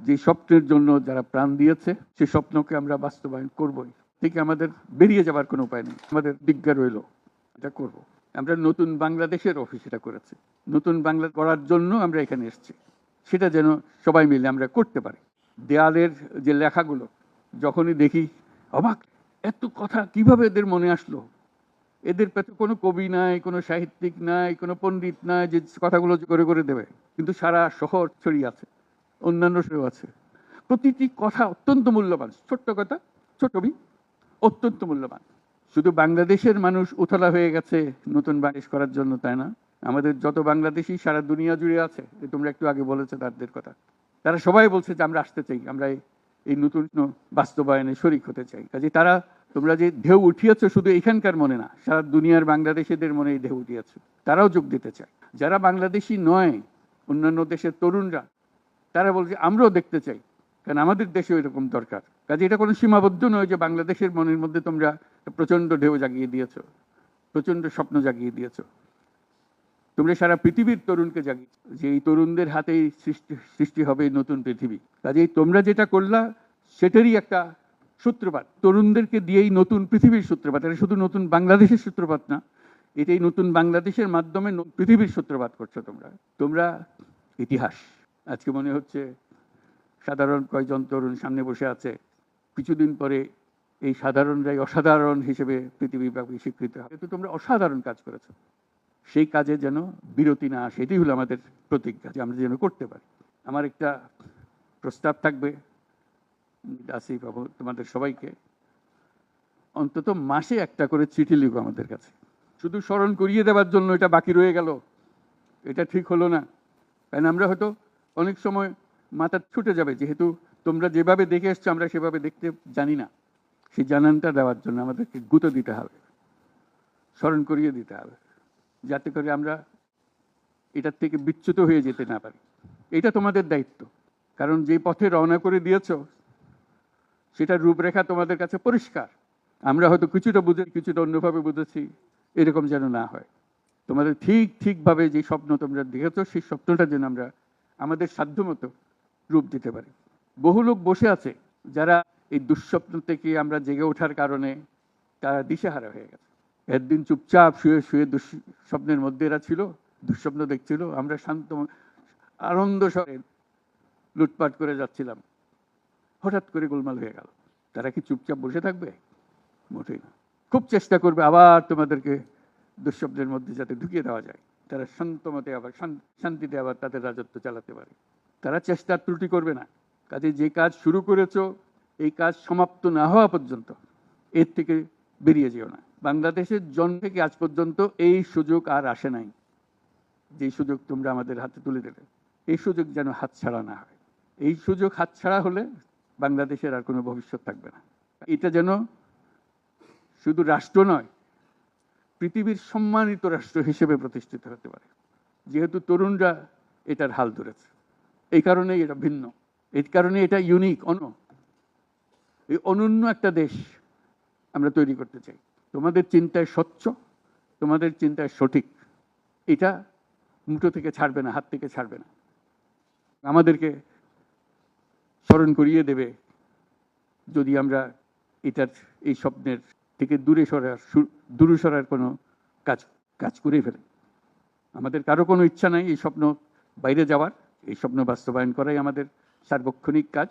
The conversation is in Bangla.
যে স্বপ্নের জন্য যারা প্রাণ দিয়েছে সেই স্বপ্নকে আমরা বাস্তবায়ন করবই। থেকে আমাদের বেরিয়ে যাবার কোনো উপায় নেই, আমাদের বিজ্ঞা রইল, এটা করব। আমরা নতুন বাংলাদেশের অফিস এটা করেছি, নতুন বাংলা করার জন্য আমরা এখানে এসেছি। সেটা যেন সবাই মিলে আমরা করতে পারি। দেয়ালের যে লেখাগুলো যখনই দেখি অবাক, এত কথা কিভাবে এদের মনে আসলো। এদের পেছনে কোনো কবি নাই, কোনো সাহিত্যিক নাই, কোনো পণ্ডিত নাই যে কথাগুলো করে করে দেবে, কিন্তু সারা শহর ছড়িয়ে আছে, অন্যান্য শহরেও আছে। প্রতিটি কথা অত্যন্ত মূল্যবান, ছোট্ট কথা, ছোটবি, অত্যন্ত মূল্যবান। শুধু বাংলাদেশের মানুষ উতলা হয়ে গেছে নতুন বাংলাদেশ করার জন্য, তাই না? আমাদের যত বাংলাদেশি সারা দুনিয়া জুড়ে আছে, তোমরা একটু আগে বলেছো তাদের কথা, তারা সবাই বলছে যে আমরা আসতে চাই, আমরা এই নতুন বাস্তবায়নে শরিক হতে চাই। কাজে তারা, তোমরা যে ঢেউ উঠিয়েছো শুধু এখানকার মনে না, সারা দুনিয়ার বাংলাদেশিদের মনে এই ঢেউ উঠিয়েছো, তারাও যোগ দিতে চায়। যারা বাংলাদেশি নয়, অন্যান্য দেশের তরুণরা, তারা বলছে আমরাও দেখতে চাই, কারণ আমাদের দেশেও এরকম দরকার। কাজে এটা কোনো সীমাবদ্ধ নয় যে বাংলাদেশের মনের মধ্যে তোমরা প্রচন্ড ঢেউ জাগিয়ে দিয়েছো, প্রচন্ড স্বপ্ন জাগিয়ে দিয়েছো। তোমরা সারা পৃথিবীর তরুণকে জাগিয়েছো যে এই তরুণদের হাতেই সৃষ্টি হবে নতুন পৃথিবী। কাজেই তোমরা যেটা করলা সেটারই একটা সূত্রপাত, তরুণদেরকে দিয়েই নতুন পৃথিবীর সূত্রপাত। এটা শুধু নতুন বাংলাদেশের সূত্রপাত না, এটাই নতুন বাংলাদেশের মাধ্যমে পৃথিবীর সূত্রপাত করছো তোমরা। তোমরা ইতিহাস। আজকে মনে হচ্ছে সাধারণ কয়েকজন তরুণ সামনে বসে আছে, কিছুদিন পরে এই সাধারণরাই অসাধারণ হিসেবে পৃথিবীব্যাপী স্বীকৃত হবে। কিন্তু তোমরা অসাধারণ কাজ করেছো, সেই কাজে যেন বিরতি না আসে, এটাই হলো আমাদের প্রতিজ্ঞা, যে আমরা যেন করতে পারি। আমার একটা প্রস্তাব থাকবে আসিফ বাবু, তোমাদের সবাইকে অন্তত মাসে একটা করে চিঠি লিখো আমাদের কাছে। শুধু স্মরণ করিয়ে দেওয়ার জন্য এটা বাকি রয়ে গেল, এটা ঠিক হলো না। কারণ আমরা হয়তো অনেক সময় মাথা ছুটে যাবে, যেহেতু তোমরা যেভাবে দেখে এসছো আমরা সেভাবে দেখতে জানি না। সেই জানানটা দেওয়ার জন্য আমাদেরকে গুঁতো দিতে হবে, স্মরণ করিয়ে দিতে হবে, যাতে করে আমরা এটার থেকে বিচ্যুত হয়ে যেতে না পারি। এটা তোমাদের দায়িত্ব, কারণ যে পথে রওনা করে দিয়েছো সেটার রূপরেখা তোমাদের কাছে পরিষ্কার। আমরা হয়তো কিছুটা বুঝে কিছুটা অন্যভাবে বুঝেছি, এরকম যেন না হয়। তোমাদের ঠিকভাবে যে স্বপ্ন তোমরা দেখেছো সেই স্বপ্নটা যেন আমরা আমাদের সাধ্যমতো রূপ দিতে পারি। বহু লোক বসে আছে যারা এই দুঃস্বপ্ন থেকে আমরা জেগে ওঠার কারণে তারা দিশেহারা হয়ে গেছে। একদিন চুপচাপ শুয়ে শুয়ে দুঃস্বপ্নের মধ্যে এরা ছিল, দুঃস্বপ্ন দেখছিল, আমরা শান্ত আনন্দ সরে লুটপাট করে যাচ্ছিলাম, হঠাৎ করে গোলমাল হয়ে গেল। তারা কি চুপচাপ বসে থাকবে? মোটেই না। খুব চেষ্টা করবে আবার তোমাদেরকে দুঃস্বপ্নের মধ্যে যাতে ঢুকিয়ে দেওয়া যায়, তারা শান্তমতে আবার শান্তিতে আবার তাদের রাজত্ব চালাতে পারে। তারা চেষ্টার ত্রুটি করবে না। কাজে যে কাজ শুরু করেছো এই কাজ সমাপ্ত না হওয়া পর্যন্ত এর থেকে বেরিয়ে যেও না। বাংলাদেশের জন্ম থেকে আজ পর্যন্ত এই সুযোগ আর আসে নাই, যে সুযোগ তোমরা আমাদের হাতে তুলে দেবে। এই সুযোগ যেন হাতছাড়া না হয়। এই সুযোগ হাতছাড়া হলে বাংলাদেশের আর কোনো ভবিষ্যৎ থাকবে না। এটা যেন শুধু রাষ্ট্র নয়, পৃথিবীর সম্মানিত রাষ্ট্র হিসেবে প্রতিষ্ঠিত হতে পারে, যেহেতু তরুণরা এটার হাল ধরেছে। এই কারণেই এটা ভিন্ন, এই কারণে এটা ইউনিক, এই অনন্য একটা দেশ আমরা তৈরি করতে চাই। তোমাদের চিন্তায় স্বচ্ছ, তোমাদের চিন্তায় সঠিক, এটা মুঠো থেকে ছাড়বে না, হাত থেকে ছাড়বে না। আমাদেরকে স্মরণ করিয়ে দেবে যদি আমরা এটার এই স্বপ্নের থেকে দূরে সরার কোনো কাজ করে ফেলে। আমাদের কারো কোনো ইচ্ছা নাই এই স্বপ্ন বাইরে যাওয়ার, এই স্বপ্ন বাস্তবায়ন করাই আমাদের সার্বক্ষণিক কাজ।